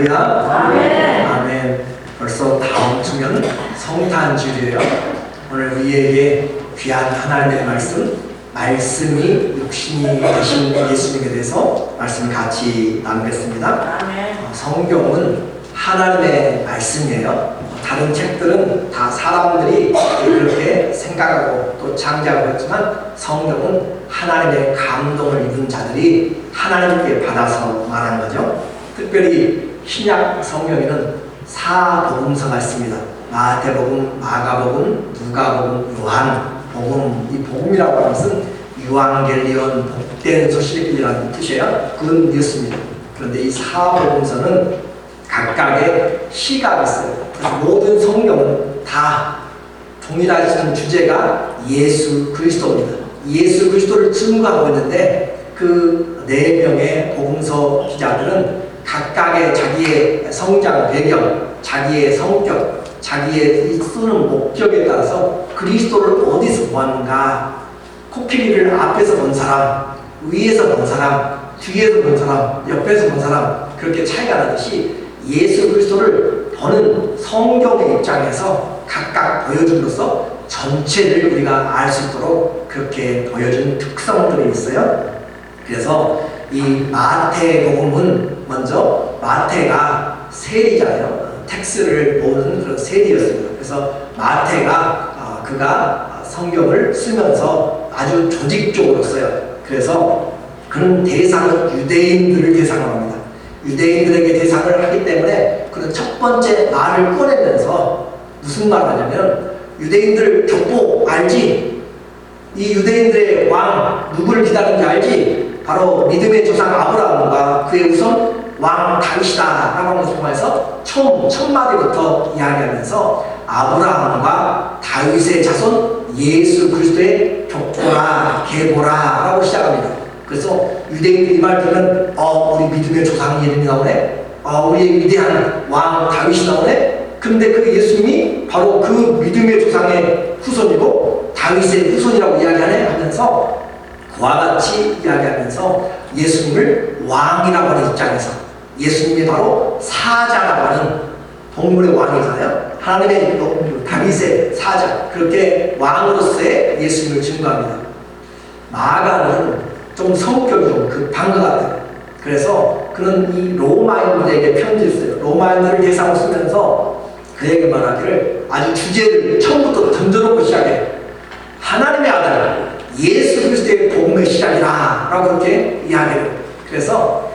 할렐루야. 아멘. 아멘. 벌써 다음 주면 성탄주일이에요. 오늘 우리에게 귀한 하나님의 말씀이 육신이 되신 예수님에 대해서 말씀 같이 나누겠습니다. 아멘. 성경은 하나님의 말씀이에요. 다른 책들은 다 사람들이 그렇게 생각하고 또 창작하고 했지만 성경은 하나님의 감동을 입은 자들이 하나님께 받아서 말한 거죠. 특별히 신약 성경에는 사복음서가 있습니다. 마태복음, 마가복음, 누가복음, 요한복음. 이 복음이라고 하는 것은 유앙겔리온, 복된 소식이라는 뜻이에요. 그건 뉴스입니다. 그런데 이 사복음서는 각각의 시가 있어요. 모든 성경은 다 동일하신 주제가 예수 그리스도입니다. 예수 그리스도를 증거하고 있는데 그 4명의 복음서 기자들은 각각의 자기의 성장 배경, 자기의 성격, 자기의 쓰는 목적에 따라서 그리스도를 어디서 보았는가, 코끼리를 앞에서 본 사람, 위에서 본 사람, 뒤에서 본 사람, 옆에서 본 사람, 그렇게 차이가 나듯이 예수 그리스도를 보는 성경의 입장에서 각각 보여줌으로써 전체를 우리가 알 수 있도록 그렇게 보여준 특성들이 있어요. 그래서 이 마태복음은 먼저 마태가 세리잖아요. 텍스를 모으는 그런 세리였습니다. 그래서 마태가 그가 성경을 쓰면서 아주 조직적으로 써요. 그래서 그런 대상은 유대인들을 대상으로 합니다. 유대인들에게 대상을 하기 때문에 그런 첫 번째 말을 꺼내면서 무슨 말을 하냐면, 유대인들 격보 알지? 이 유대인들의 왕 누구를 기다리는지 알지? 바로 믿음의 조상 아브라함과 그의 후손 왕 다윗이다 라고 하는 것을 통해서 처음 첫 마디부터 이야기하면서 아브라함과 다윗의 자손 예수 그리스도의 격보라 계보라 라고 시작합니다. 그래서 유대인들이 이 말 들으면 우리 믿음의 조상 이름이 나오네, 우리의 위대한 왕 다윗이 나오네. 근데 그 예수님이 바로 그 믿음의 조상의 후손이고 다윗의 후손이라고 이야기하네 하면서 그와 같이 이야기하면서 예수님을 왕이라고 하는 입장에서, 예수님이 바로 사자라고 하는 동물의 왕이잖아요. 하나님의 다윗의 사자, 그렇게 왕으로서의 예수님을 증거합니다. 마가는 좀 성격이 좀 급한 것 같아요. 그래서 그는 이 로마인들에게 편지를 써요. 로마인들을 대상으로 쓰면서 그에게 말하기를 아주 주제를 처음부터 던져놓고 시작해요. 하나님의 아들 예수 그리스도의 복음의 시작이라 라고 그렇게 이야기해요. 그래서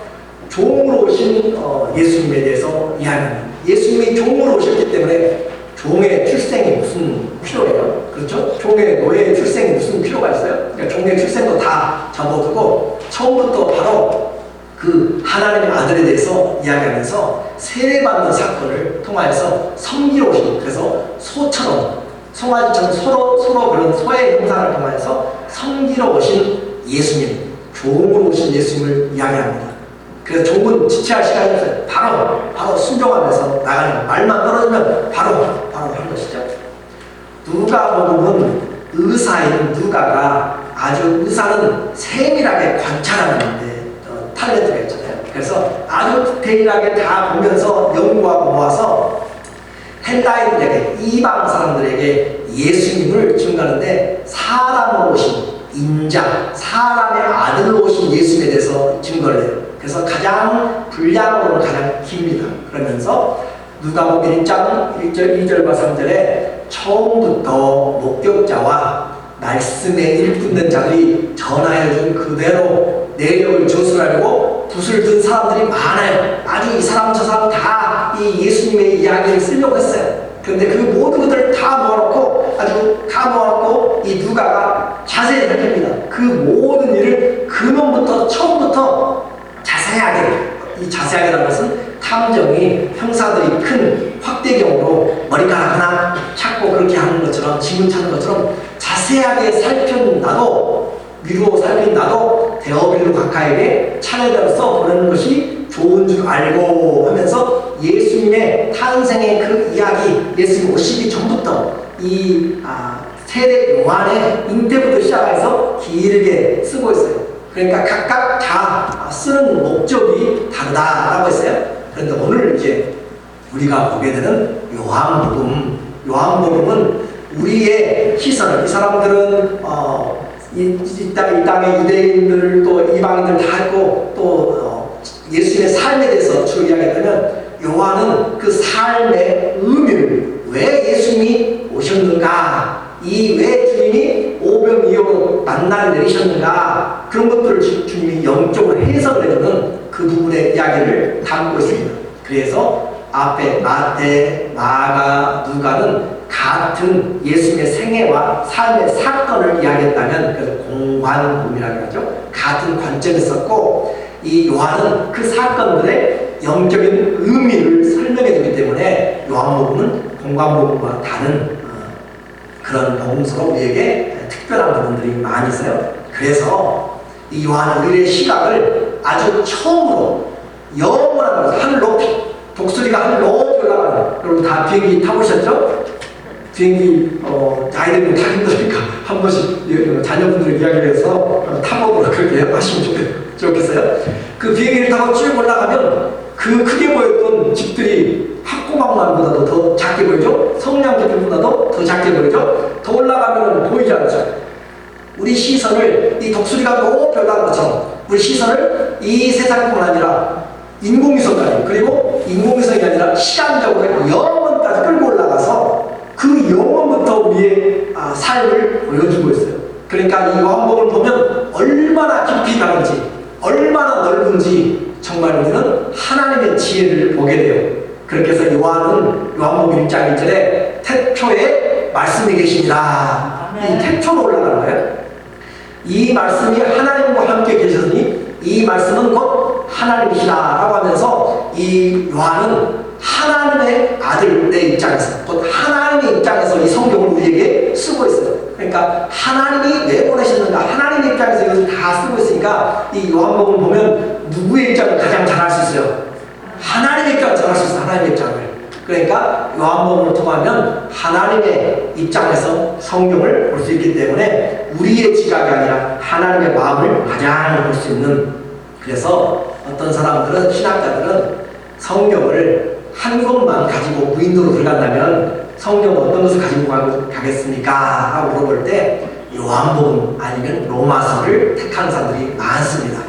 종으로 오신 예수님에 대해서 이야기합니다. 예수님이 종으로 오셨기 때문에 종의 출생이 무슨 필요해요? 그렇죠? 종의 노예의 출생이 무슨 필요가 있어요? 그러니까 종의 출생도 다 접어두고 처음부터 바로 그 하나님의 아들에 대해서 이야기하면서 세례받는 사건을 통하여서 섬기러 오신, 그래서 소처럼 송아지처럼 서로 그런 소의 형상을 통하여서 섬기러 오신 예수님, 종으로 오신 예수님을 이야기합니다. 그래서 종은 지체할 시간이 없어요. 바로 순종하면서 나가는, 말만 떨어지면 바로 하는 것이죠. 누가복음은 의사인 누가가 아주, 의사는 세밀하게 관찰하는데 탤런트가 있잖아요. 그래서 아주 디테일하게 다 보면서 연구하고 모아서 헬라인들에게, 이방 사람들에게 예수님을 증거하는데 사람으로 오신 인자, 사람의 아들로 오신 예수님에 대해서 증거를 해요. 그래서 가장 분량으로는 가장 깁니다. 그러면서 누가복음 1장 1절, 2절과 3절에 처음부터 목격자와 말씀에 일붙는 자들이 전하여 준 그대로 내력을 조술하려고 붓을 든 사람들이 많아요. 아주 이 사람 저 사람 다 이 예수님의 이야기를 쓰려고 했어요. 그런데 그 모든 것들을 다 모아놓고, 이 누가가 자세히 밝힙니다. 그 모든 일을 근원부터 처음부터 자세하게, 이 자세하게라는 것은 탐정이 형사들이 큰 확대경으로 머리카락 하나 찾고 그렇게 하는 것처럼, 지문 찾는 것처럼 자세하게 살핀 나도, 미루어 살핀 나도 데어빌로 각하에게 차례대로 써보내는 것이 좋은 줄 알고 하면서 예수님의 탄생의 그 이야기, 예수님 오시기 전부터 이 세례 요한의 잉태부터 시작해서 길게 쓰고 있어요. 그러니까 각각 다 쓰는 목적이 다르다라고 했어요. 그런데 오늘 이제 우리가 보게 되는 요한복음은 우리의 시선을, 이 사람들은 이 땅의 유대인들 또 이방인들 다 있고 또 예수님의 삶에 대해서 주로 이야기했다면, 요한은 그 삶의 의미를, 왜 예수님이 오셨는가, 왜 주님이 오병이어로 만나를 내리셨는가, 그런 것들을 주님이 영적으로 해석을 해주는 그 부분의 이야기를 담고 있습니다. 그래서 앞에 마태, 마가, 누가는 같은 예수님의 생애와 삶의 사건을 이야기했다면, 그래서 공관복음이라고 하죠. 같은 관점이 있었고, 이 요한은 그 사건들의 영적인 의미를 설명해 주기 때문에 요한복음은 공관복음과 다른 그런 복음서로 우리에게 특별한 부분들이 많이 있어요. 그래서 이 요한은 우리의 시각을 아주 처음으로 영원한 곳, 하늘 높이, 독수리가 하늘 높이 올라가는, 여러분 다 비행기 타보셨죠? 비행기 아이들은 타기 힘드니까 한 번씩 자녀분들 이야기를 해서 타보도록 그렇게 하시면 좋겠어요. 그 비행기를 타고 쭉 올라가면 그 크게 보였던 집들이 학고방만보다도 더 작게 보이죠? 성냥집들보다도 더 작게 보이죠? 더 올라가면 보이지 않죠? 우리 시선을 이 독수리가 높이 올라간 것처럼 우리 시선을 이 세상뿐만 아니라 인공위성까지, 그리고 인공위성이 아니라 시간적으로 영원까지 끌고 올라가서 그 영원부터 우리의 삶을 보여주고 있어요. 그러니까 이 요한복음을 보면 얼마나 깊이 가는지, 얼마나 넓은지 정말 우리는 하나님의 지혜를 보게 돼요. 그렇게 해서 요한은 요한복음 1장 1절에 태초에 말씀이 계십니다. 이 태초로 올라가는 거예요. 이 말씀이 하나님과 함께 계셨으니 이 말씀은 곧 하나님이시다 라고 하면서, 이 요한은 하나님의 아들의 입장에서, 곧 하나님의 입장에서 이 성경을 우리에게 쓰고 있어요. 그러니까 하나님이 왜 보내셨는가, 하나님의 입장에서 이것을 다 쓰고 있으니까 이 요한복음 보면 누구의 입장을 가장 잘 알 수 있어요? 하나님의 입장을 잘 알 수 있어요. 하나님의 입장을. 그러니까 요한복음을 통하면 하나님의 입장에서 성경을 볼 수 있기 때문에 우리의 지각이 아니라 하나님의 마음을 가장 볼 수 있는, 그래서 어떤 사람들은, 신학자들은 성경을 한 권만 가지고 무인도로 들어간다면 성경 어떤 것을 가지고 가겠습니까? 하고 물어볼 때 요한복음 아니면 로마서를 택하는 사람들이 많습니다.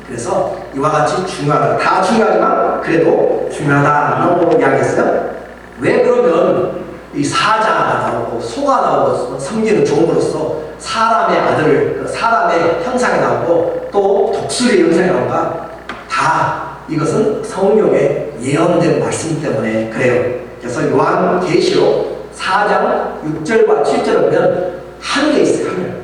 그래서 이와 같이 중요하다, 다 중요하지만 그래도 중요하다라고 이야기했어요. 왜 그러면 이 사자가 나오고 소가 나오고 섬기는 종으로서 사람의 아들, 사람의 형상이 나오고 또 독수리의 형상이 나오는가? 다 이것은 성경에 예언된 말씀 때문에 그래요. 그래서 요한계시록 4장 6절과 7절을 보면 하늘에 있어요. 하늘.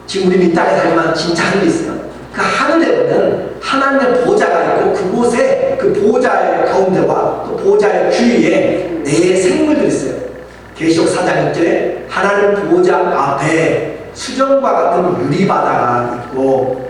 지금 우리 이 땅에 살지만 진짜 하늘에 있어요. 그 하늘에 보면 하나님의 보좌가 있고, 그곳에 그 보좌의 가운데와 또 보좌의 주위에 네 생물들이 있어요. 계시록 4장 6절에 하나님 보좌 앞에 수정과 같은 유리바다가 있고,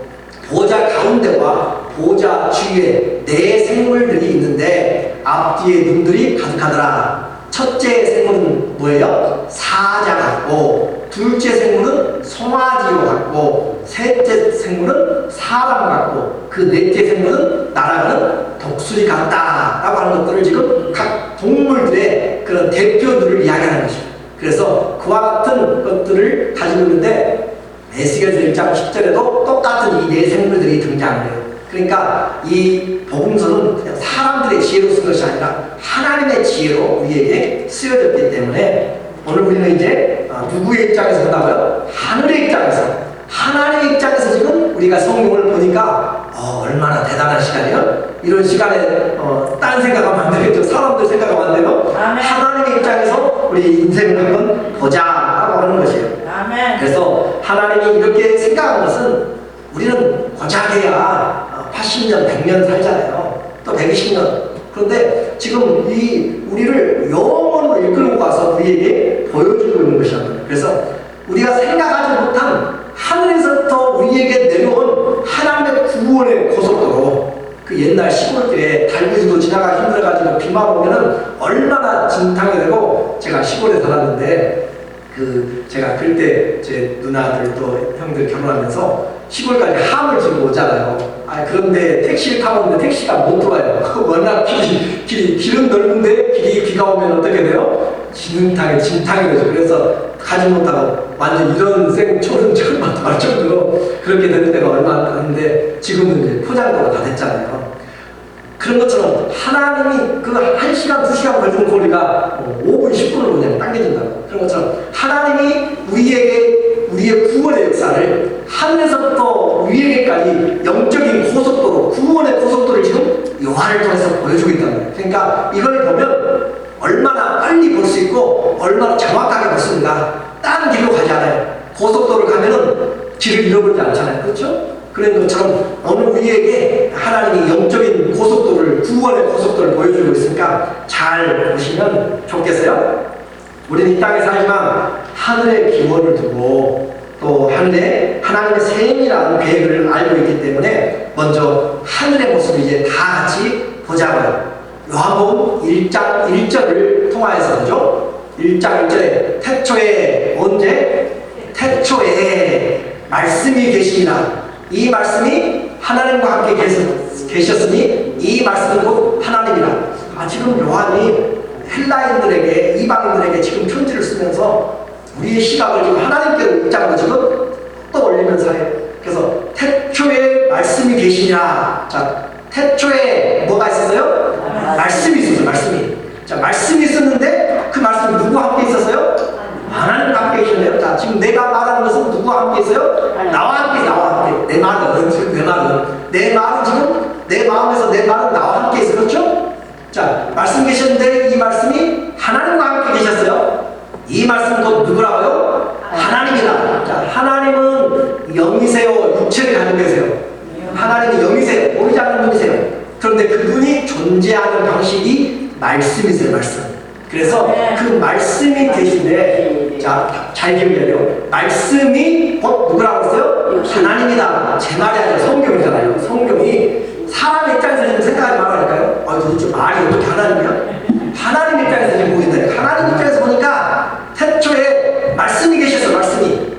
보좌 가운데와 보좌 주위에 네 생물들이 있는데 앞뒤에 눈들이 가득하더라. 첫째 생물은 뭐예요? 사자 같고, 둘째 생물은 송아지와 같고, 셋째 생물은 사람 같고, 그 넷째 생물은 날아가는 독수리 같다 라고 하는 것들을 지금 각 동물들의 그런 대표들을 이야기하는 것이죠. 그래서 그와 같은 것들을 가지고 있는데 에스겔서 1장 10절에도 똑같은 이 네 생물들이 등장해요. 그러니까 이 복음서는 그냥 사람들의 지혜로 쓴 것이 아니라 하나님의 지혜로 우리에게 쓰여졌기 때문에 오늘 우리는 이제 누구의 입장에서 본다고요? 하늘의 입장에서, 하나님의 입장에서 지금 우리가 성경을 보니까 얼마나 대단한 시간이에요? 이런 시간에 딴 생각하면 안 되겠죠. 사람들 생각하면 안 돼요. 하나님의 입장에서 우리 인생을 한번 보자 라고 하는 것이에요. 아멘. 그래서 하나님이 이렇게 생각한 것은 우리는 고작해야 80년, 100년 살잖아요. 또 120년. 그런데 지금 이 우리를 영원으로 이끌고 가서 우리에게 보여주고 있는 것이란 말이에요. 그래서 우리가 생각하지 못한 하늘에서부터 우리에게 내려온 하나님의 구원의 고속도로, 그 옛날 시골길에 달구지도 지나가기 힘들어가지고 비만 오면은 얼마나 진탕이 되고, 제가 시골에 살았는데 제가 그때 제 누나들 또 형들 결혼하면서 시골까지 함을 지고 오잖아요. 그런데 택시를 타고 오는데 택시가 못 들어와요. 워낙 길은 넓은데 비가 오면 어떻게 돼요? 진탕이 되죠. 그래서 가지 못하고 완전 이런 생초는 처음 할 정도로 그렇게 되는 데가 얼마 안 되는데 지금은 이제 포장도가 다 됐잖아요. 그런 것처럼 하나님이 그 1시간, 2시간 걸리는 거리가 5분, 10분으로 그냥 당겨진다고. 그런 것처럼 하나님이 우리의 구원의 역사를 하늘에서부터 위에까지 영적인 고속도로, 구원의 고속도로를 지금 요한을 통해서 보여주고 있다는 거예요. 그러니까 이걸 보면 얼마나 빨리 볼 수 있고 얼마나 정확하게 볼 수 있는가. 딴 길로 가지 않아요. 고속도로를 가면은 길을 잃어버리지 않잖아요. 그렇죠? 그런 것처럼 오늘 우리에게 하나님이 영적인 고속도로를, 구원의 고속도로를 보여주고 있으니까 잘 보시면 좋겠어요. 우리는 이 땅에 살지만 하늘의 기원을 두고 또 하늘에 하나님의 셈이라는 계획을 알고 있기 때문에 먼저 하늘의 모습을 이제 다 같이 보자고요. 요한복음 1장 1절을 통하여서 그죠? 1장 1절에 태초에 언제? 태초에 말씀이 계시니라. 이 말씀이 하나님과 함께 계셨으니 이 말씀은 곧 하나님이라. 지금 요한이 헬라인들에게, 이방인들에게 지금 편지를 쓰면서 우리의 시각을 지금 하나님께로 입장으로 지금 또 올리면서 해요. 그래서 태초에 말씀이 계시니라. 자, 태초에 뭐가 있었어요? 말씀이 있었어요. 말씀이. 자, 말씀이 있었는데 그 말씀이 누구와 함께 있었어요? 하나님과 함께 계셨네요. 자, 지금 내가 말하는 것은 누구와 함께 있어요? 나와 함께. 내 말은 지금 내 마음에서 내 말은 나와 함께 있어요. 그렇죠? 자, 말씀 계셨는데 이 말씀이 하나님과 함께 계셨어요. 이 말씀은 곧 누구라고요? 하나님이다. 자, 하나님은 영이세요? 육체를 가지고 계세요? 하나님이 영이세요? 보이지 않는 분이세요? 그런데 그분이 존재하는 방식이 말씀이세요. 말씀. 그래서 그 말씀이 계신데, 자, 잘 기억해야 돼요. 말씀이 곧 누구라고 했어요? 하나님이다. 제 말이 아니라 성경이잖아요. 성경이 사람 입장에서 지금 생각하지 말라니까요. 도대체 말이 어떻게 하나님이야? 하나님 입장에서 지금 보인다니까. 하나님 입장에서 보니까 태초에 말씀이 계셨어요. 말씀이.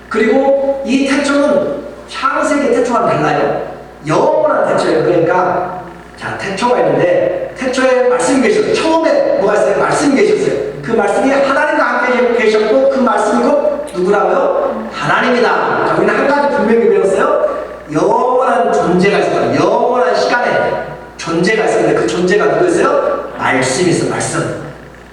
그리고 이 태초는 창세기 태초와는 달라요. 영원한 태초예요. 그러니까 자, 태초가 있는데 태초에 말씀이 계셨어요. 처음에 뭐가 있어요? 말씀이 계셨어요. 그 말씀이 하나님과 함께 계셨고 그 말씀이 곧 누구라고요? 하나님이다. 자, 우리는 한 가지 분명히 배웠어요. 영원한 존재가 있어요. 영원한 시간에 존재가 있었는데 그 존재가 누구였어요? 말씀이 있어요.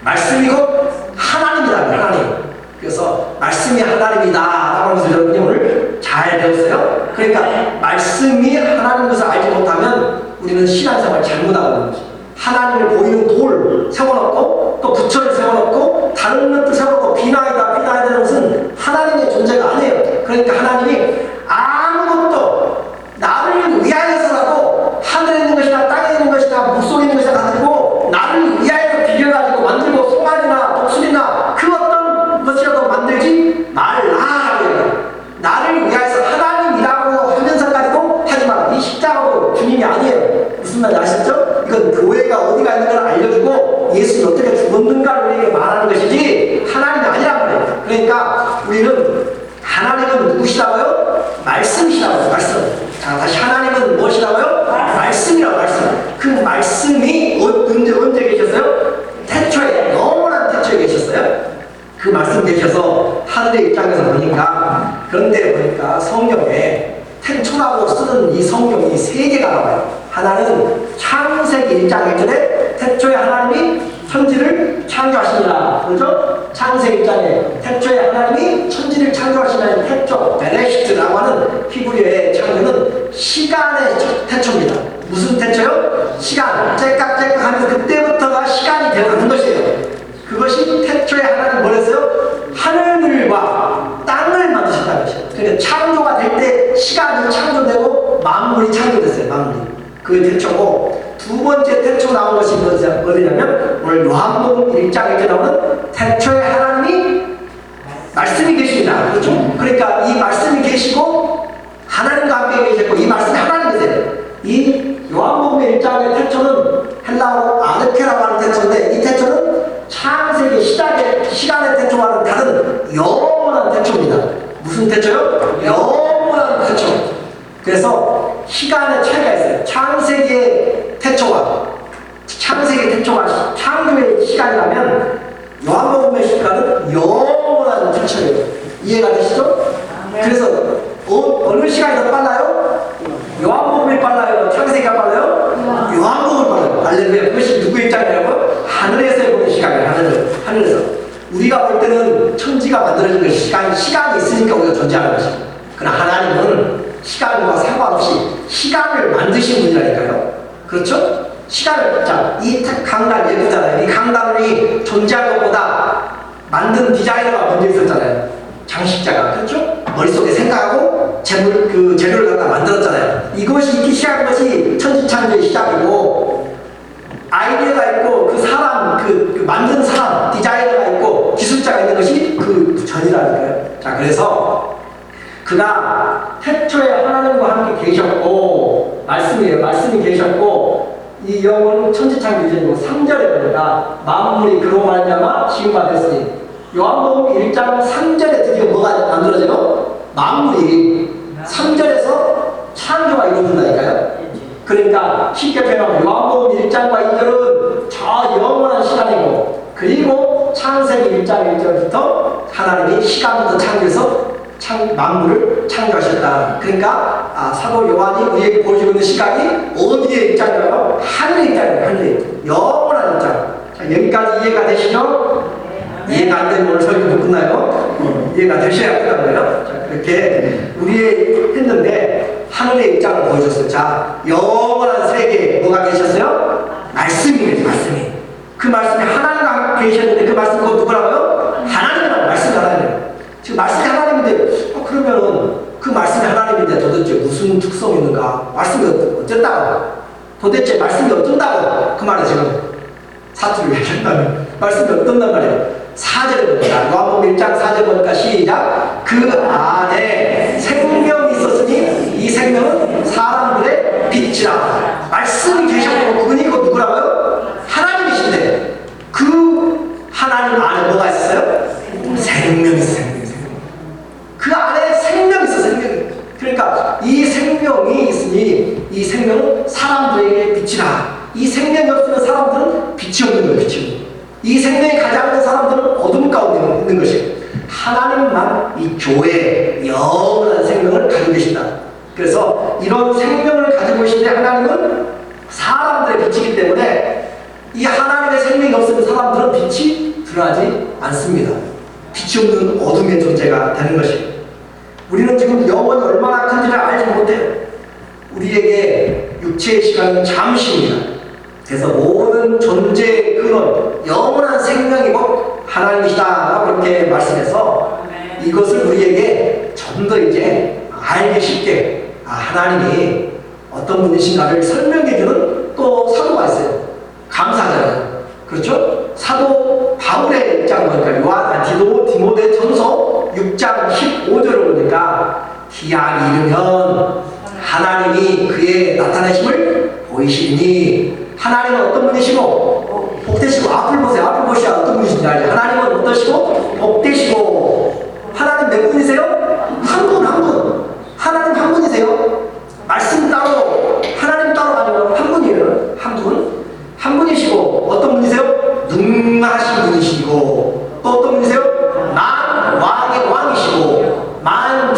말씀이 곧 하나님이다. 하나님. 그래서 말씀이 하나님이다 라고 하면서 여러분이 오늘 잘 배웠어요. 그러니까 말씀이 하나님인 것을 알지 못하면 우리는 신앙생활 잘못하고 있는 거죠. 하나님을 보이는 돌 세워놓고 또 부처를 세워놓고 다른 것들 세워놓고 비나이다 되는 것은 하나님의 존재가 아니에요. 그러니까 하나님이 아무것도 나를 위하여서라도 하늘에 있는 것이나 땅에 있는 것이나 물속에 있는 것이나 가지고 나를 위하여서 비벼가지고 만들고 송아지나 독수리나 그 어떤 것이라도 만들지 말라라고 해요. 나를 위하여서 하나님이라고 하면서까지도 하지 마라. 이 십자가도 주님이 아니에요. 무슨 말인지 아시죠? 이건 교회가 어디가 있는 걸 알려주고 예수님이 어떻게 죽었는가를 우리에게 말하는 것이지 하나님이 아니란 말이에요. 그러니까 우리는 하나님은 누구시라고요? 말씀이시라고요. 말씀. 자, 다시 하나님은 무엇이라고요? 말씀이라고. 말씀. 그 말씀이 언제 계셨어요? 태초에, 영원한 태초에 계셨어요. 그 말씀 계셔서 하늘의 입장에서 보니까, 그런데 보니까 성경에 태초라고 쓰는 이 성경이 세 개가 나와요. 하나는 창세기 1장 1절에 태초에 하나님이 천지를 창조하시니라. 그렇죠? 창세기 1장에 태초에 하나님이 천지를 창조하시는 태초, 베레시트라고 하는 히브리어의 창조는 시간의 태초입니다. 무슨 태초요? 시간. 째깍째깍 하면서 그때부터가 시간이 되어가는 것이에요. 그것이 태초에 하나님 뭘 했어요? 하늘과 땅을 만드셨다는 것이에요. 그러니까 창조가 될 때 시간이 창조되고 만물이 창조됐어요. 만물이. 그게 태초고, 두 번째 태초 나온 것이 어디냐면 오늘 요한복음 1장 1절 나오는 태초에 하나님이 말씀이 계십니다. 그렇죠? 그러니까 이 말씀이 계시고 하나님과 함께 계셨고 이 말씀이 하나님이세요. 이 요한복음 1장의 태초는 헬라어로 아르케라고 하는 태초인데 이 태초는 창세기 시간의 태초와는 다른 영원한 태초입니다. 무슨 태초요? 영원한 영원한 그렇죠. 그래서 시간의 차이가 있어요. 창세기의 태초와 창조의 시간이라면 요한복음의 시간은 영원한 태초예요. 이해가 되시죠? 그래서 어느 시간이 더 빨라요? 요한복음이 빨라요? 창세기가 빨라요? 요한복음이 빨라요. 할렐루야. 그것이 누구 입장이냐고? 하늘에서 보는 시간이에요. 하늘에서. 우리가 볼 때는 천지가 만들어진 것이 시간이 있으니까 우리가 존재하는 것이에요. 그러나 하나님은 시간과 상관없이 시간을 만드신 분이라니까요. 그렇죠? 시간을, 자, 이 강단 예쁘잖아요. 이 강단이 존재한 것보다 만든 디자이너가 먼저 있었잖아요. 장식자가. 그렇죠? 머릿속에 생각하고 재료를 갖다 만들었잖아요. 이것이 있기 시작한 것이 천지창조의 시작이고, 아이디어가 있고 그 사람, 그 만든 사람, 디자이너가 있고 기술자가 있는 것이 그 전이라니까요. 자, 그래서 그가 태초에 하나님과 함께 계셨고, 말씀이 계셨고, 이 영은 천지창조 이전이고 3절에 보니까 만물이 그로 말미암아 지음바 됐으니, 요한복음 1장 3절에 드디어 뭐가 만들어져요? 만물이 3절에서 창조가 이루어진다니까요. 그러니까 쉽게 표현하면 요한복음 1장과 2절은 저 영원한 시간이고, 그리고 창세기 1장 1절부터 하나님이 시간부터 창조해서 만물을 창조하셨다. 그러니까 사도 요한이 우리에게 보여주고 있는 시각이 어디의 입장이라고? 하늘의 입장이에요. 하늘의 영원한 입장. 자, 여기까지 이해가 되시죠? 이해가 안 되면 오늘 설교 못 끝나요? 이해가 되셔야 끝나는 거예요. 자, 그렇게 우리의 했는데 하늘의 입장을 보여줬어요. 자, 영원한 세계에 뭐가 계셨어요? 말씀이. 그 말씀이 하나님과 함께 계셨는데 그 말씀이 곧 누구라고요? 하나님이라고. 말씀이 하나님이에요. 지금 말씀이 하나님인데 그러면은 그 말씀이 하나님인데 도대체 무슨 특성이 있는가? 말씀이 어쨌다고? 도대체 말씀이 어쩐다고? 그 말이에요. 지금 사투를 얘기한다면 말씀이 어떤단 말이에요. 4절에 보니까 요한복음 1장 4절 보니까 시작. 그 안에 생명이 있었으니 이 생명은 사람들의 빛이라. 말씀이 계셨고 그분이 그 누구라고요? 하나님이신데 그 하나님 안에 뭐가 있었어요? 생명이 있어요. 그 안에 생명이 있어. 생명이. 그러니까 이 생명이 있으니 이 생명은 사람들에게 빛이라. 이 생명이 없으면 사람들은 빛이 없는 거예요. 빛이. 이 생명이 가지 않는 사람들은 어둠 가운데 있는 것이에요. 하나님만 이 교회에 영원한 생명을 가지고 계신다. 그래서 이런 생명을 가지고 계신데 하나님은 사람들의 빛이기 때문에 이 하나님의 생명이 없으면 사람들은 빛이 드러나지 않습니다. 빛이 없는 어둠의 존재가 되는 것이에요. 우리는 지금 영혼이 얼마나 큰지를 알지 못해요. 우리에게 육체의 시간은 잠시입니다. 그래서 모든 존재의 근원, 영원한 생명이 곧 하나님이시다 그렇게 말씀해서 이것을 우리에게 좀 더 이제 알기 쉽게 하나님이 어떤 분이신가를 설명해주는 또 사도가 있어요. 감사잖아요. 그렇죠? 사도 바울의 입장 보니까 디모데전서 6장 15절을 보니까 기한이 이르면 하나님이 그의 나타내심을 보이시니, 하나님은 어떤 분이시고 복되시고, 앞을 보세요. 앞을 보셔야 어떤 분이신지 알죠. 하나님은 어떠시고 복되시고. 하나님 몇 분이세요? 한 분. 하나님 한 분이세요. 말씀 따로 하나님 따로 아니고 한 분이에요. 한 분이시고 어떤 분이세요? 능하신 분이시고, 또 어떤 분이세요? 왕의 왕이시고, 많은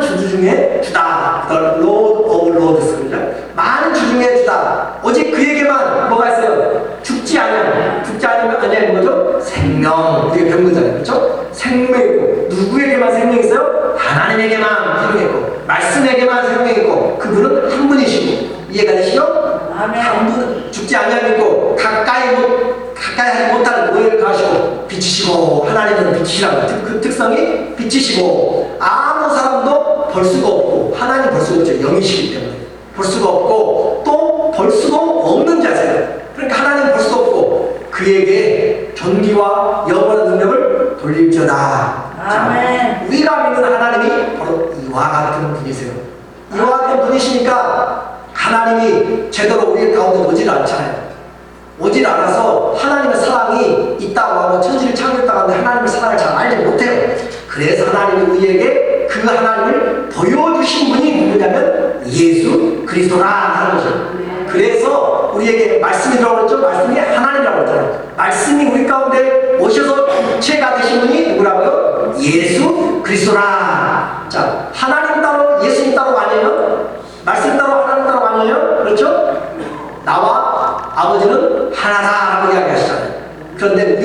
주 중에 주다. The Lord of Lords. 많은 주 중에 주다. 오직 그에게만 뭐가 있어요? 죽지 아니하는 뭐죠? 생명. 그게 병문잖아요. 그렇죠? 생명이 있고, 누구에게만 생명이 있어요? 하나님에게만 생명이 있고, 말씀에게만 생명이 있고, 그분은 한 분이시고. 이해가 되시죠? 한 분은 죽지 아니하고 가까이 하지 못하는 오해를 가시고 빛이시고, 하나님은 빛이시라고. 그 특성이 빛이시고, 아무 사람도 볼 수가 없고, 하나님 볼 수가 없죠. 영이시기 때문에 볼 수가 없고, 또 볼 수가 없는 자세요. 그러니까 하나님 볼 수가 없고 그에게 존귀와 영원한 능력을 돌릴지어다. 자, 우리가 믿는 하나님이 바로 이와 같은 분이세요. 이와 같은 분이시니까 하나님이 제대로 우리 가운데 오질 않잖아요. 오질 않아서 하나님의 사랑이 있다고 하고 천지를 창조했다고 하는데 하나님의 사랑을 잘 알지 못해요. 그래서 하나님이 우리에게 그 하나님을 보여주신 분이 누구냐면 예수 그리스도라 하는 거죠. 그래서 우리에게 말씀이 들어오고 있죠. 말씀이 하나님이라고 했잖아요. 말씀이 우리 가운데 오셔서 육체가 되신 분이 누구라고요? 예수 그리스도라. 자, 하나님 따로 예수님 따로 아니에요? 말씀 따로 하나님 따로 아니에요? 그렇죠? 나와 아버지는 하나다라고 이야기하시잖아요. 그런데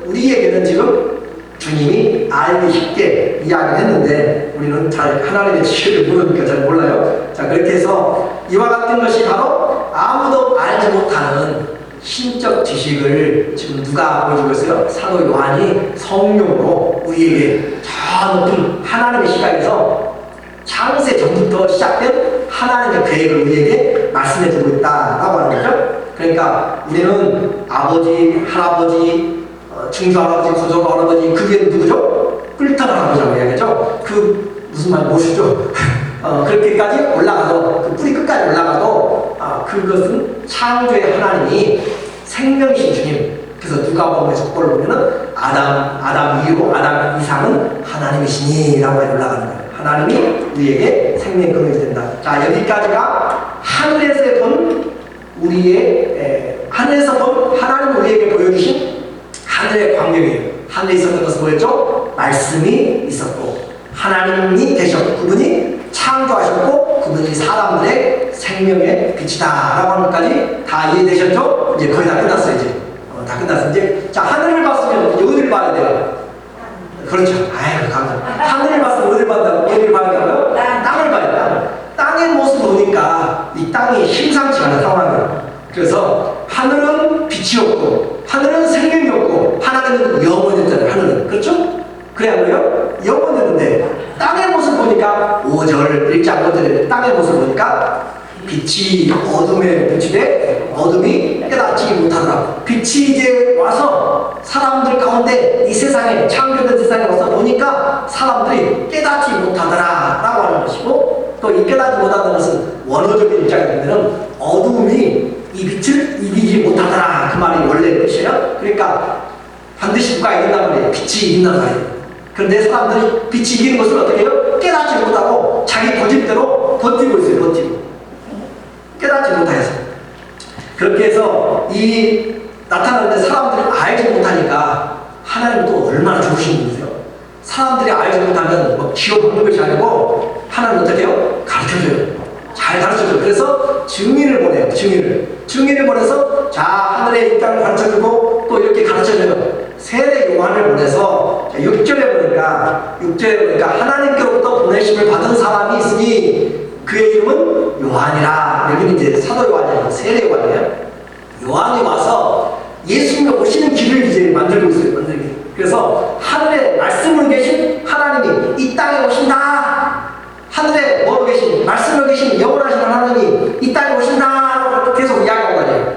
우리에게는 지금 주님이 알기 쉽게 이야기했는데 우리는 잘 하나님의 지혜를 모르니까 잘 몰라요. 자, 그렇게 해서 이와 같은 것이 바로 아무도 알지 못하는 신적 지식을 지금 누가 보여주고 있어요? 사도 요한이 성령으로 우리에게 저 높은 하나님의 시각에서 창세 전부터 시작된 하나님의 계획을 우리에게 말씀해주고 있다라고 하는 거죠. 그러니까 우리는 아버지, 할아버지, 증조할아버지, 고조할아버지, 그게 누구죠? 뿔터 할아버지라고 이야기하죠. 그 무슨 말 모르시죠? 그렇게까지 올라가도 그 뿌리 끝까지 올라가도 그것은 창조의 하나님이 생명이신 주님. 그래서 누가복음에서 그걸 보면은 아담 이후 아담 이상은 하나님이시니라고 올라가는 거예요. 하나님이 우리에게 생명 근원이 된다. 자, 여기까지가 하늘에서 본 하늘에서 본 하나님 우리에게 보여주신 하늘의 광경이에요. 하늘에 있었던 것은 뭐였죠? 말씀이 있었고 하나님이 계셨고 그분이 창조하셨고 그분이 사람들의 생명의 빛이다 라고 하는 것까지 다 이해되셨죠? 이제 거의 다 끝났어요. 이제 다 끝났어요. 이제 자, 하늘을 봤으면 어디를 봐야 돼요? 그렇죠. 아이고 감사합니다. 하늘을 봤으면 어디를 봐야 되고요? 땅을 봐야 돼요. 땅의 모습 보니까 이 땅이 심상치 않은 상황이에요. 그래서 하늘은 빛이 없고 하늘은 생명이 없고 하나님은 영원했잖아요. 하늘은 그렇죠? 그래야 뭐요? 영원했는데 땅의 모습 보니까 5절 1장 5절에 땅의 모습 보니까 빛이 어둠에 비추되 어둠이 깨닫지 못하더라. 빛이 이제 와서 사람들 가운데 이 세상에 창조된 세상에 와서 보니까 사람들이 깨닫지 못하더라 라고 하는 것이고 또 이 깨닫지 못하는 것은 원어적인 입장에 보면 어둠이 이 빛을 이기지 못하더라 그 말이 원래 뜻이에요. 그러니까 반드시 누가 이긴단 말이에요. 빛이 이긴단 말이에요. 그런데 사람들이 빛이 이기는 것을 어떻게 해요? 깨닫지 못하고 자기 고집대로 버티고 있어요. 버티고 깨닫지 못해서 그렇게 해서 이 나타나는데 사람들이 알지 못하니까 하나님은 또 얼마나 좋으신 분이세요. 사람들이 알지 못하면 뭐 기어먹는 것이 아니고 하나님은 어떻게 해요? 가르쳐줘요. 잘 가르쳐줘요. 그래서 증인을 보내요. 증인을 보내서 자 하늘의 입장을 가르쳐주고 또 이렇게 가르쳐줘요. 세례 요한을 보내서 6절에 보니까 하나님께로부터 보내심을 받은 사람이 있으니 그의 이름은 요한이라. 여기는 이제 사도 요한이에요. 세례 요한이에요. 요한이 와서 예수님이 오시는 길을 이제 만들고 있어요. 그래서 하늘에 말씀으로 계신 하나님이 이 땅에 오신다. 하늘에 뭐로 계신 말씀으로 계신 영원하신 하나님이 이 땅에 오신다. 계속 이야기하고 다녀요.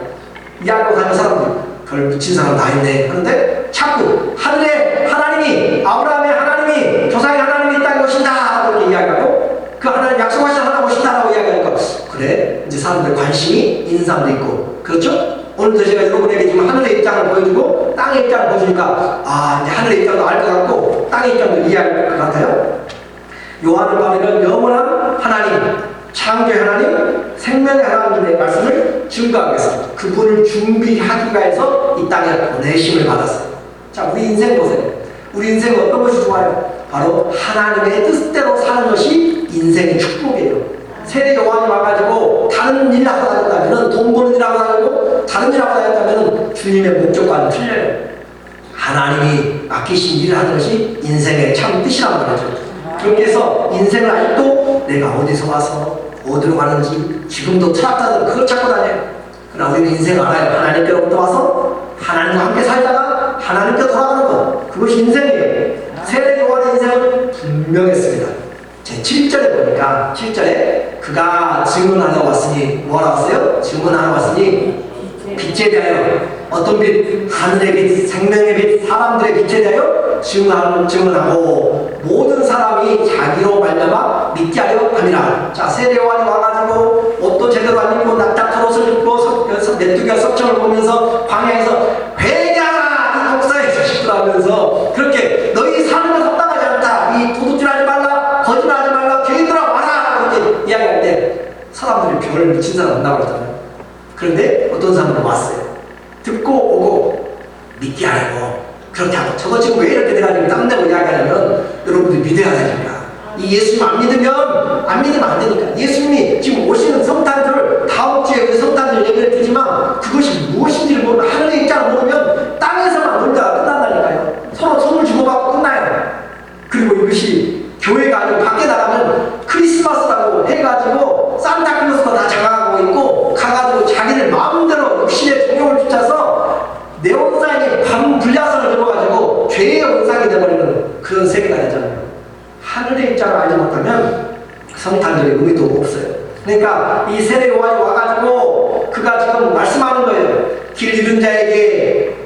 이야기하고 다니는 사람들 별 미친 사람 다 있네. 그런데 자꾸 하늘에 하나님이 아브라함의 하나님이 조상의 하나님이 이 땅에 오신다. 라고 이야기하고 그 하나님 약속하신 하나님 오신다라고 이야기하니까 그래 이제 사람들 관심이 있는 사람도 있고 그렇죠? 오늘도 제가 여러분에게 지금 하늘의 입장을 보여주고 땅의 입장을 보여주니까 이제 하늘의 입장도 알 것 같고 땅의 입장도 이해할 것 같아요. 요한을 보면 영원한 하나님, 창조의 하나님, 생명의 하나님의 말씀을 증거하기 위해서 그분을 준비하기 위해서 이 땅에 보내심을 받았어요. 자, 우리 인생 보세요. 우리 인생 어떤 것이 좋아요? 바로 하나님의 뜻대로 사는 것이 인생의 축복이에요. 세례 요한이 와가지고 다른 일 하고 다녔다면 돈 버는 일 하고 다니고 다른 일 하고 다녔다면 주님의 목적과는 틀려요. 하나님이 맡기신 일을 하는 것이 인생의 참 뜻이란 말이죠. 그렇게 해서 인생을 아직도 내가 어디서 와서 어디로 가는지 지금도 철학자들은 그걸 찾고 다녀요. 그러나 우리는 인생을 알아요. 하나님께로부터 와서 하나님과 함께 살다가 하나님께 돌아가는 것, 그것이 인생이에요. 세례 요한의 인생은 분명했습니다. 제 7절에 보니까 7절에 그가 증언하러 왔으니 뭐라 왔어요? 증언하러 왔으니 빛에 대하여 어떤 빛? 하늘의 빛, 생명의 빛, 사람들의 빛에 대하여 증언하고 모든 사람이 자기로 말미암아 믿게 하려 함이라. 자, 세례 요한이 와가지고 옷도 제대로 안 입고 납작한 옷을 입고 메뚜기와 석청을 보면서 광야에서 회개하라 이 목사의 자식들 하면서 그렇게 너희 사는 것 없다가 그런데 어떤 사람은 왔어요. 듣고 오고 믿기 알고 그렇게 하고 저거 지금 왜 이렇게 돼가지고 땀내고 이야기하냐면 여러분들이 믿어야 되니까. 이 예수님 안 믿으면 안 되니까. 예수님이 지금 오시는 성탄절 다음 주에 우리 성탄절 얘기를 드리지만 그것이 무엇인지를 모르고 하늘의 입장을 모르면 땅에서만 놀다가 끝난다니까요. 서로 선물 주고받고 끝나요. 그리고 이것이 교회가 아니고 밖에 나가면 크리스마스라고 해가지고 산타클로스가 다 장악하고 있고 가가지고 자기들 마음대로 육신의 정욕을 쫓아서 네온사인이 반불야성을 들어가지고 죄의 원상이 되어버리는 그런 세계가 되잖아요. 하늘의 입장을 알지 못하면 성탄절의 의미도 없어요. 그러니까 이 세례 요한이 와가지고 그가 지금 말씀하는 거예요. 길 잃은 자에게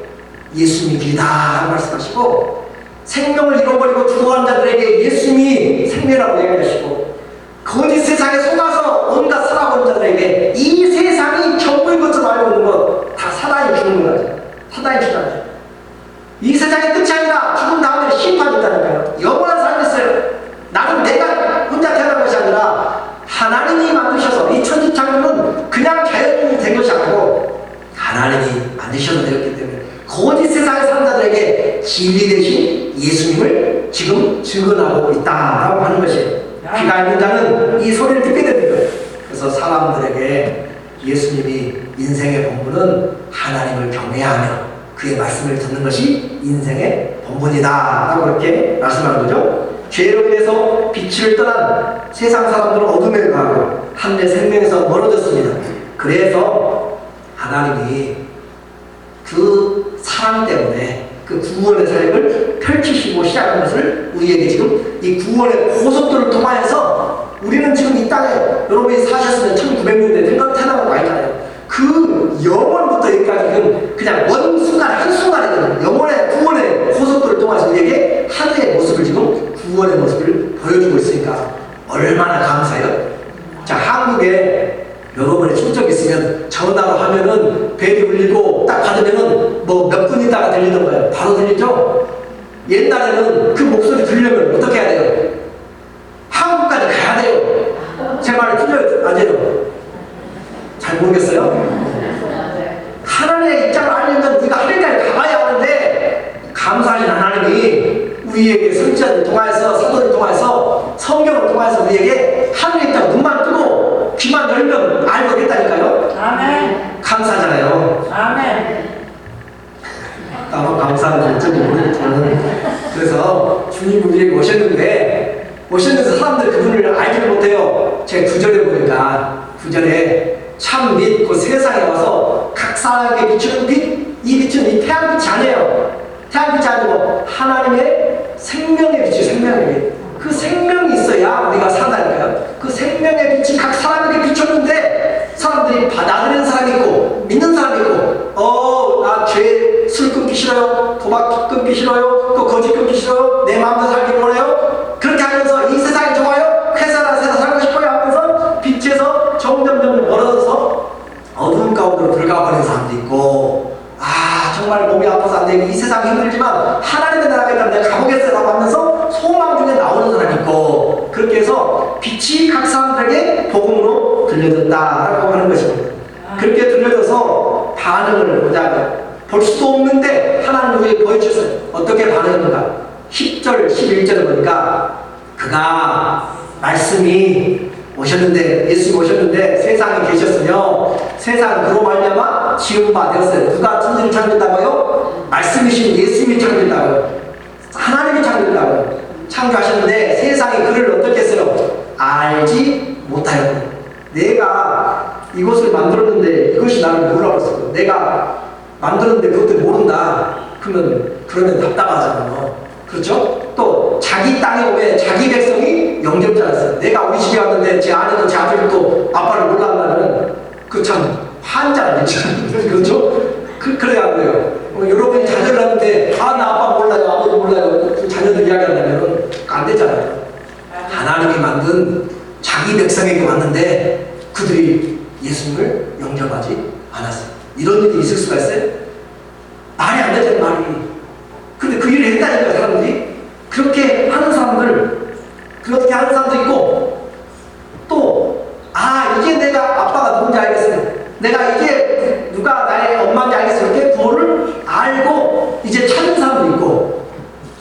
예수님이 길이다 라고 말씀하시고 생명을 잃어버리고 죽어간 자들에게 예수님이 생명이라고 얘기하시고 거짓 세상에 속아서 온갖 살아본 자들에게 이 세상이 전부인 것처럼 알고 있는 것 다 사단이 주는 거죠. 사단이 주잖아요. 이 세상의 끝이 아니라 죽은 다음에 심판이 있다니까요. 영원한 삶이 있어요. 나는 내가 혼자 태어난 것이 아니라 하나님이 만드셔서 이 천지창조는 그냥 자연인이 된 것이 아니고 하나님이 만드셔서 되었기 때문에 거짓 세상에 사는 자들에게 진리 대신 예수님을 지금 증언하고 있다라고 하는 것이에요. 귀가 있는 자는 이 소리를 듣게 됩니다. 그래서 사람들에게 예수님이 인생의 본분은 하나님을 경외하며 그의 말씀을 듣는 것이 인생의 본분이다 라고 그렇게 말씀하는 거죠. 죄로 인해서 빛을 떠난 세상 사람들은 어둠에 가고 하늘의 생명에서 멀어졌습니다. 그래서 하나님이 그 사랑 때문에 그 구원의 사역을 펼치시고 시작한 것을 우리에게 지금 이 구원의 고속도를 통하여서 우리는 지금 이 땅에 여러분이 사셨으면 1900년대 태어난 거 아니잖아요. 그 영원부터 여기까지 그냥 원 순간 한순간에 영원의 구원의 고속도를 통해서 우리에게 하늘의 모습을 지금 구원의 모습을 보여주고 있으니까 얼마나 감사해요. 자, 한국에 여러분의 충격이 있으면 전화로 하면은 벨이 울리고 딱 받으면은 뭐 몇 분 있다가 들리던 거예요. 바로 들리죠? 옛날에는 그 목소리 들으려면 어떻게 해야 돼요? 한국까지 가야 돼요. 제 말이 틀려요? 아니에요? 잘 모르겠어요? 하나님의 입장을 알려면 우리가 하늘까지 가봐야 하는데 감사하신 하나님이 우리에게 선지자를 통하여서 사도를 통하여서 성경을 통하여서 우리에게 하늘의 입장 눈만 뜨고 귀만 열면 알고 됐다니까요. 아멘. 감사하잖아요. 아멘. 나도 감사한 어쩐지 모르겠지만 그래서 주님 우리에게 오셨는데 사람들 그분을 알지를 못해요. 제 9절에 보니까 9절에 참 빛, 그 세상에 와서 각 사람에게 비추는 빛, 이 빛은 이 태양빛이 아니에요. 태양빛이 아니고 하나님의 생명의 빛이 생명의 빛. 그 생명이 있어야 우리가 산다니까요. 그 생명의 빛이 각 사람에게 비췄는데 사람들이 받아들이는 사람이 있고 믿는 사람이 있고 나 죄 술 끊기 싫어요. 도박 끊기 싫어요. 또 거짓 끊기 싫어요. 내 마음대로 살기 원해요. 그렇게 하면서 이 세상이 좋아요. 회사나 세상 살고 싶어요 하면서 빛에서 점점 멀어져서 어두운 가운데로 들어가 버리는 사람도 있고 정말 몸이 아파서 안 되고 이 세상이 힘들지만 하나님의 나라가 있다면 내가 가보겠어요 라고 하면서 소망 중에 나오는 사람이 있고 그렇게 해서 빛이 각 사람들에게 복음으로 들려졌다라고 하는 것입니다. 그렇게 들려져서 반응을 보자면 볼 수도 없는데 하나님 우리에게 보여주셨어요. 어떻게 반응했는가? 10절, 11절을 보니까 그가 말씀이 오셨는데 예수님 오셨는데 세상에 계셨으며 세상은 그로 말미암아 지은 바 되었어요. 누가 천지를 창조했다고요? 말씀이신 예수님이 창조했다고요. 하나님이 창조했다고요. 창조하셨는데 세상이 그를 어떻게 했어요? 알지 못하였고 내가 이것을 만들었는데 이것이 나를 뭐라고 했어요? 내가 만들었는데 그것도 모른다. 그러면 답답하잖아요. 그렇죠? 또 자기 땅에 오면 자기 백성이 영접자였어요. 내가 우리 집에 왔는데 제 아내도 제 아들도 아빠를 몰랐다면 그 참 환장이죠. 그렇죠? 그래야 안 돼요. 여러분이 자녀를 낳는데 나 아빠 몰라요, 아버지 몰라요. 그 자녀들 이야기한다면 안 되잖아요. 하나님이 만든 자기 백성에게 왔는데 그들이 예수님을 영접하지 않았어요. 이런 일이 있을 수가 있어요? 말이 안 되잖아요, 말이. 근데 그 일을 했다니까 사람들이. 그렇게 하는 사람도 있고 또 이제 내가 아빠가 누군지 알겠어요. 내가 이제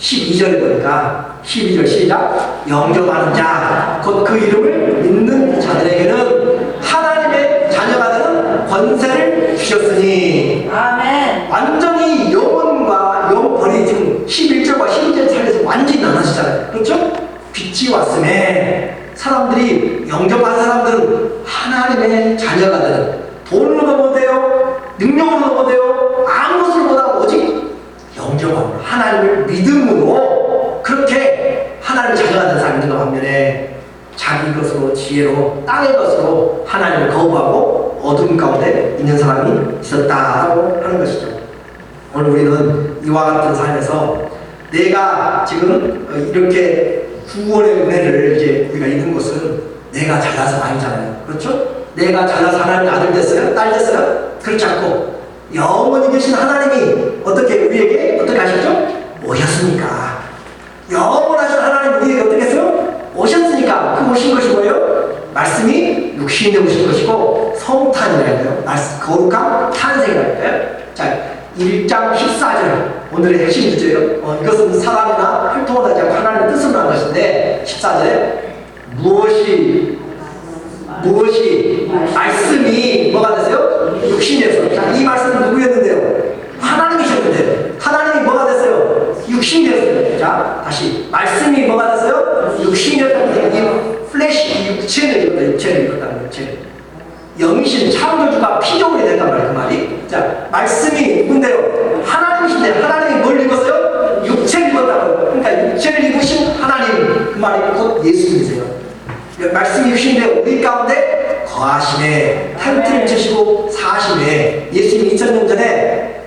12절에 보니까 12절 시작. 영접하는 자 곧 그 이름을 믿는 자들에게는 하나님의 자녀가 되는 권세를 주셨으니. 아멘. 완전히 영혼과 영벌이 지금 11절과 12절 사이에서 완전히 나눠지잖아요. 그렇죠? 빛이 왔음에 사람들이 영접한 사람들은 하나님의 자녀가 되는, 돈으로도 못해요, 능력으로도 못해요, 아무것으로보다 오직 영접함으로 하나님을 믿음으로 그렇게 하나님의 자녀가 되는 사람이 있는 반면에 자기 것으로 지혜로 땅의 것으로 하나님을 거부하고 어둠 가운데 있는 사람이 있었다라고 하는 것이죠. 오늘 우리는 이와 같은 삶에서 내가 지금 이렇게 구원의 은혜를 이제 우리가 입은 것은 내가 잘나서 아니잖아요. 그렇죠? 내가 잘나서 하나님의 아들 됐어요? 딸 됐어요? 그렇지 않고 영원히 계신 하나님이 어떻게 우리에게 어떻게 하셨죠? 오셨으니까. 영원하신 하나님 우리에게 어떻게 했어요? 오셨으니까. 그 오신 것이 뭐예요? 말씀이 육신이 되어 오신 것이고 성탄이라고요. 거룩한 탄생이라고요. 자, 1장 14절 오늘의 핵심 주제예요. 이것은 사람이나 활동을 하지 않고 하나님의 뜻으로 한 것인데 14절에 무엇이 말씀이 뭐가 됐어요? 육신이 됐어요. 자, 이 말씀은 누구였는데요? 하나님이셨는데 하나님이 뭐가 됐어요? 육신이 됐어요. 자, 다시 말씀이 뭐가 됐어요? 육신이 됐다는 게 플래시, 육체를 입었다는 육체를. 영이신 창조주가 피조물이 됐단 말이에요. 그 말이. 자, 말씀이 누군데요? 하나님이신데 하나님이 뭘 입었어요? 육체를 입었다고요. 그러니까 육체를 입으신 하나님, 그 말이 곧 예수님이세요. 말씀이 육신인데 우리 가운데 거하심에 텐트를 치시고 사심에 예수님이 2000년 전에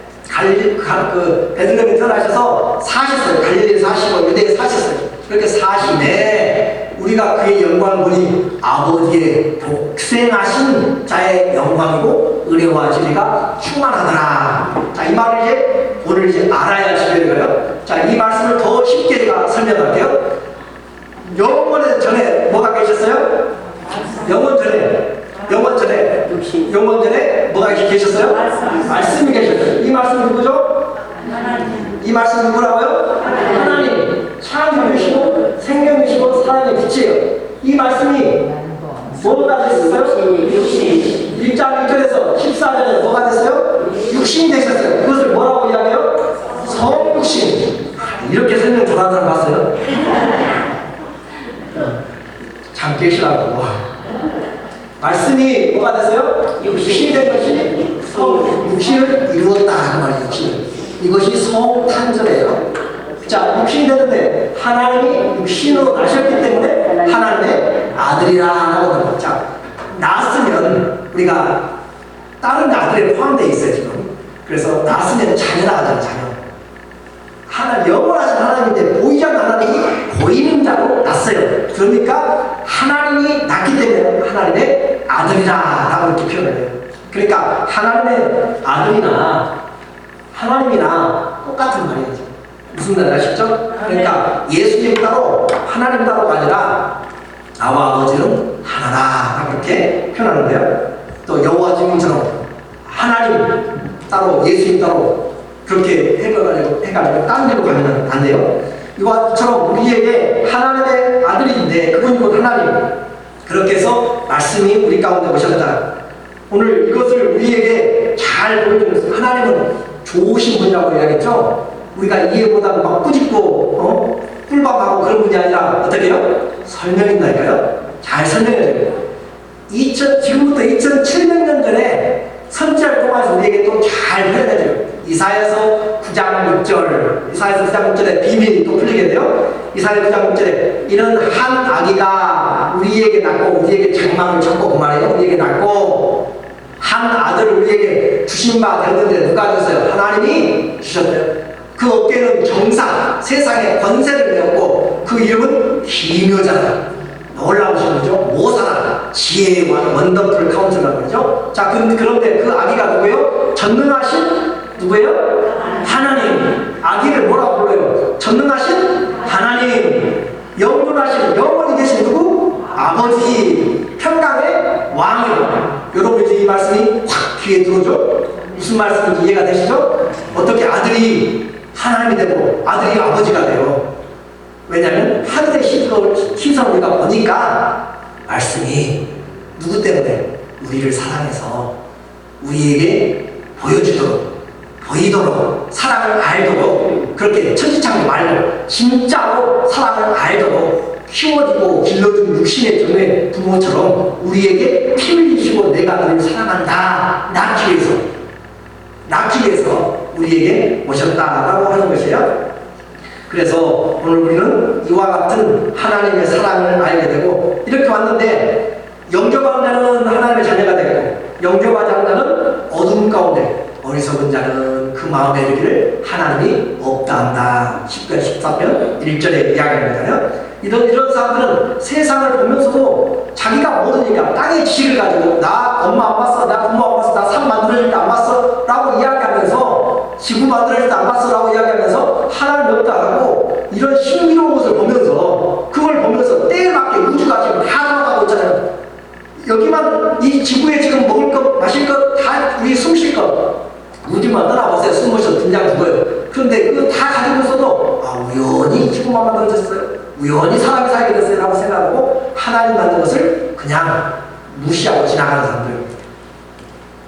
베들레헴에 태어나셔서 사셨어요. 갈릴리에 사시고 유대에 사셨어요. 그렇게 사심에 우리가 그의 영광을 보니 아버지의 독생하신 자의 영광이고 은혜와 진리가 충만하더라. 자, 이 말을 이제 오늘 이제 알아야 지켜요. 자, 이 말씀을 더 쉽게 제가 설명할게요. 영원 전에 뭐가 계셨어요? 영원 전에 뭐가 계셨어요? 말씀이 계셨어요. 이 말씀은 누구죠? 이 말씀은 누구라고요? 하나님. 창조주시고 생명이시고 사랑의 빛이에요. 이 말씀이 뭐가 됐어요? 1장 1절에서 14절에 뭐가 됐어요? 육신이 되셨어요. 그것을 뭐라고 이야기해요? 성육신. 이렇게 설명 잘하는 사람 봤어요? 잠 깨시라고. 말씀이 뭐가 됐어요? 육신이 된 것이 육신을 이루었다. 그 말이에요. 육신. 이것이 성탄절이에요. 자, 육신이 되는데 하나님이 육신으로 나셨기 때문에 하나님의 아들이라 하고 하는 거죠. 자, 낳았으면 우리가 다른 아들에 포함되어 있어요. 지금. 그래서 낳았으면 자녀라 하잖아요. 자녀. 영원하신 하나님인데 보이지 않는 하나님이 보이는 자로 났어요. 그러니까 하나님이 낳기 때문에 하나님의 아들이라 라고 이렇게 표현해요. 그러니까 하나님의 아들이나 하나님이나 똑같은 말이에요. 무슨 말인지 아시죠? 그러니까 예수님 따로 하나님 따로가 아니라 나와 아버지는 하나다 라고 이렇게 표현하는데요. 또 여호와 증인처럼 하나님 따로 예수님 따로 그렇게 해가지고 딴 데로 가면 안 돼요. 이것처럼 우리에게 하나님의 아들인데 그분이 곧 하나님. 그렇게 해서 말씀이 우리 가운데 오셨다. 오늘 이것을 우리에게 잘 보여주는 하나님은 좋으신 분이라고 이야기했죠. 우리가 이해보다는 막 꾸짖고 꿀밤하고 그런 분이 아니라 어떻게 해요? 설명인다니까요. 잘 설명해줘요. 지금부터 2700년 전에 선지자를 통해서 우리에게 또 잘 표현해줘요. 이사야서 9장 6절, 이사야서 9장 6절에 비밀이 또 풀리게 돼요. 이사야서 9장 6절에 이는 한 아기가 우리에게 낳고 우리에게 장막을 쳤고, 그 말이에요. 우리에게 낳고 한 아들을 우리에게 주신 바 되었는데 누가 주셨어요? 하나님이 주셨대요. 그 어깨는 정사, 세상의 권세를 메었고 그 이름은 기묘자다. 놀라우신 거죠. 모사라, 지혜의 원더풀 카운슬러라고 그러죠. 자, 그런데 그 아기가 누구예요? 전능하신 누구예요? 하나님. 아기를 뭐라고 불러요? 전능하신 하나님. 영원하신, 영원히 계신 누구? 아버지. 평강의 왕이요. 여러분 이제 이 말씀이 확 귀에 들어오죠? 무슨 말씀인지 이해가 되시죠? 어떻게 아들이 하나님 하나님이 되고 아들이 아버지가 돼요. 왜냐하면 하늘의 시선을 우리가 보니까 말씀이 누구 때문에? 우리를 사랑해서 우리에게 보이도록 사랑을 알도록 그렇게 천지창조 말고 진짜로 사랑을 알도록 키워주고 길러준 육신의 종의 부모처럼 우리에게 피 흘리시고 내가 너를 사랑한다 낳기 위해서 우리에게 오셨다라고 하는 것이에요. 그래서 오늘 우리는 이와 같은 하나님의 사랑을 알게 되고 이렇게 왔는데 영접하는 자는 하나님의 자녀가 되고 영접하지 않는 자는 어둠 가운데 어리석은 자는 그 마음에 이르기를 하나님이 없다 한다. 10편 14편 1절에 이야기합니다요. 이런 사람들은 세상을 보면서도 자기가 모든 얘기야 땅의 지식을 가지고 나 엄마 안 봤어, 나 부모 안 봤어, 나 산 만들어질 때 안 봤어 라고 이야기하면서 지구 만들어질 때 안 봤어 라고 이야기하면서 하나님 없다 하고 이런 신비로운 것을 보면서 그걸 보면서 때에 맞게 우주가 지금 다 돌아가고 있잖아요. 여기만 이 지구에 지금 먹을 것 마실 것 다 우리 숨 쉴 것 우주만 떠나보세요. 숨 쉬어 등장 죽어요. 그런데 그거 다 가지고서도 우연히 지구만 만들어졌어요. 우연히 사람이 살게 됐어요 라고 생각하고 하나님 만든 것을 그냥 무시하고 지나가는 사람들.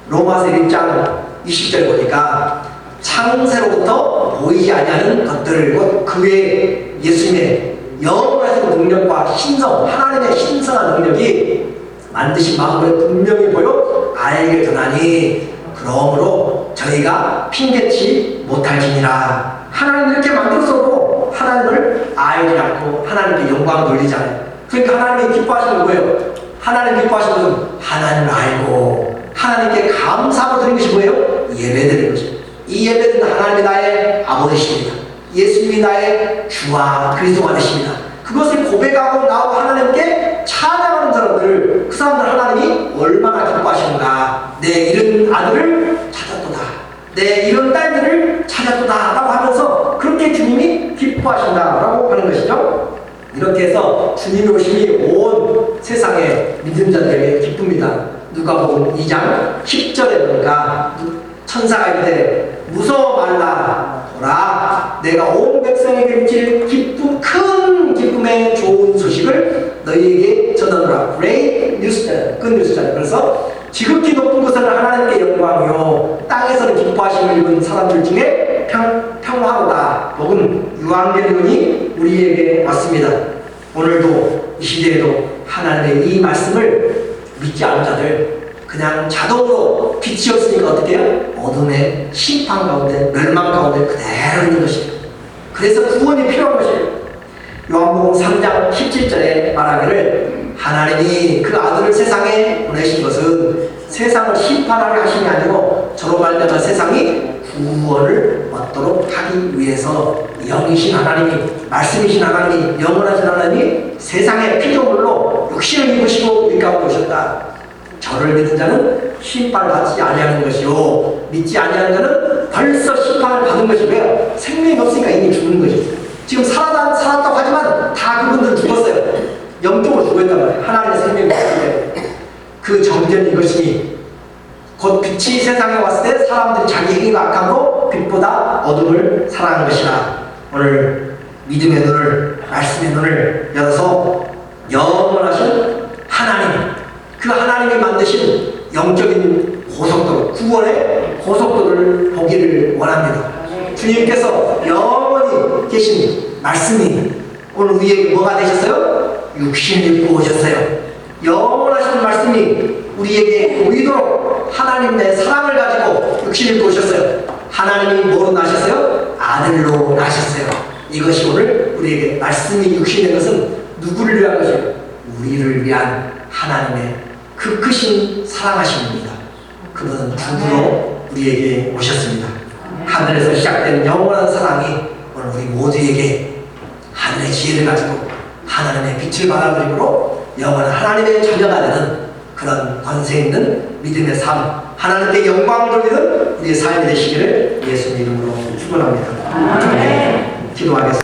로마서 1장 20절 보니까 창세로부터 보이지 아니하는 것들을 그 외에 예수님의 영원하신 능력과 신성 하나님의 신성한 능력이 만드신 마음을 분명히 보여 알게 되나니 그러므로 저희가 핑계치 못할지니라. 하나님 이렇게 만들었어도 하나님을 알지 않고 하나님께 영광 돌리잖아요. 그러니까 하나님이 기뻐하시는 거예요. 하나님 기뻐하시는 것은 하나님을 알고 하나님께 감사로 드리는 것이 뭐예요? 예배드리는 것입니다. 이 예배는 하나님이 나의 아버지십니다. 예수님이 나의 주와 그리스도가 되십니다. 그것을 고백하고 나오고 하나님께 찬양하는 사람들, 그 사람들 하나님이 얼마나 기뻐하시는가. 내 이런 아들을 찾았도다, 내 이런 딸들을 찾았도다 라고 하면서 그렇게 주님이 기뻐하신다 라고 하는 것이죠. 이렇게 해서 주님이 오심이 온 세상의 믿음자들에게 기쁩니다. 누가복음 2장 10절에 보니까 천사가 이르되 무서워 말라 보라 내가 온 백성에게 미칠 기쁨 큰 기쁨의 좋은 소식을 너희에게 전하노라. Great news, good news잖아요. 그래서 지극히 높은 곳에는 하나님께 영광이요 땅에서는 기뻐하심을 입은 사람들 중에 평화로다. 복음 유앙겔리온이 우리에게 왔습니다. 오늘도 이 시대에도 하나님의 이 말씀을 믿지 않은 자들 그냥 자동으로 빛이 없으니까 어떻게 해요? 어둠의 심판 가운데 멸망 가운데 그대로 있는 것이에요. 그래서 구원이 필요한 것이에요. 요한복음 3장 17절에 말하기를 하나님이 그 아들을 세상에 보내신 것은 세상을 심판하려 하심이 아니고 저로 말미암아 세상이 구원을 얻도록 하기 위해서 영이신 하나님이 말씀이신 하나님이 영원하신 하나님이 세상의 피조물로 육신을 입으시고 우리 가운데 오셨다. 저를 믿는 자는 심판을 받지 아니하는 것이요 믿지 아니하는 자는 벌써 심판을 받은 것이고요. 생명이 없으니까 이미 죽는 것이죠. 지금 살았다고 하지만 다 그분들은 죽었어요. 영적으로 죽었단 말이에요. 하나님의 생명이 없기 때문에. 그 정전 이것이 곧 빛이 세상에 왔을 때 사람들이 자기 행위가 악함으로 빛보다 어둠을 사랑한 것이라. 오늘 믿음의 눈을 말씀의 눈을 열어서 영원하신 하나님 그 하나님이 만드신 영적인 고속도로 구원의 고속도로를 보기를 원합니다. 주님께서 영원히 계신 말씀이 오늘 우리에게 뭐가 되셨어요? 육신을 입고 오셨어요. 영원하신 말씀이 우리에게 보이도록 하나님의 사랑을 가지고 육신을 입고 오셨어요. 하나님이 뭐로 나셨어요? 아들로 나셨어요. 이것이 오늘 우리에게 말씀이 육신인 것은 누구를 위한 것이에요? 우리를 위한 하나님의 그 크신 사랑하심입니다. 그분은 죽으로 우리에게 오셨습니다. 하늘에서 시작된 영원한 사랑이 오늘 우리 모두에게 하늘의 지혜를 가지고 하나님의 빛을 받아들임으로 영원한 하나님의 자녀가 되는 그런 권세 있는 믿음의 삶, 하나님께 영광을 돌리는 우리의 삶이 되시기를 예수님 이름으로 축원합니다. 기도하겠습니다.